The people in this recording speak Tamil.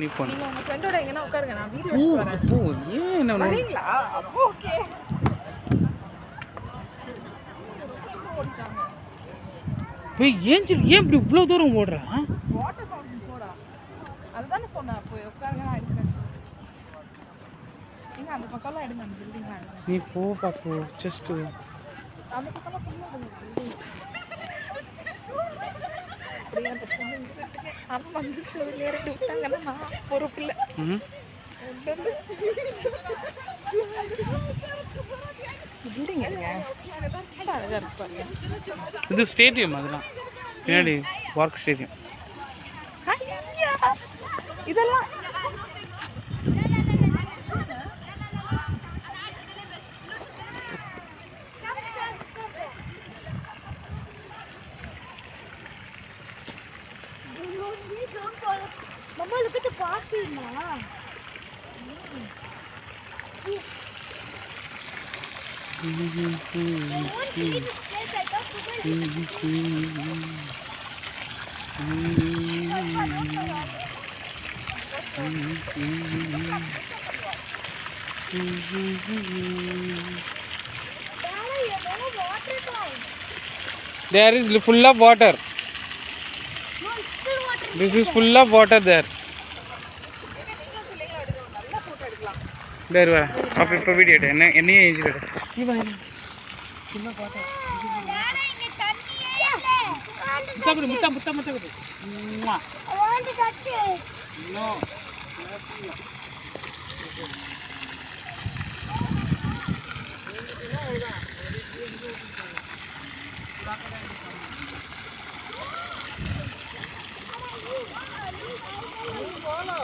நீங்க உங்க ஃப்ரெண்டோட எங்கனா உட்காருங்க, நான் வீடியோ எடுத்து வரேன். அப்போ ஏன் என்ன வரீங்களா? அப்போ ஓகே. போய் ஏன் இப்படி இவ்வளோ தூரம் ஓடுறா? வாட்டர் ஃபவுண்டன் போடா. அதுதானே சொன்னேன், போய் உட்காருங்க, நான் எடுக்கிறேன். நீங்க அந்த பக்கம்லாம் எடுங்க, அந்த பில்டிங்லாம் எடுங்க. நீ போ பாப்போ, ஜஸ்ட் அந்த பக்கம்லாம் ஃபுல்லாக எடுங்க பில்டிங். அப்படியே அந்த பொண்ணு விட்டுட்டு அவன் வந்துச்சு, அது நேரடி விட்டாங்கன்னா நான் பொறுப்பில்லை. பில்டிங் எடுங்க, அழகாக இருப்பாங்க. இது ஸ்டேடியம், அதெல்லாம் பின்னாடி பார்க் ஸ்டேடியம். இதெல்லாம் Mama, look at the parcel, Ma. There is full of water. This is full of water there. There வர அப்ப இப்ப வீடியோ எடு. என்னையே ஏஞ்சி எடு. நீ வா. சின்ன பாட்டா. இங்க தண்ணியே இல்ல. முட்டை. I want to touch it. No. Follow.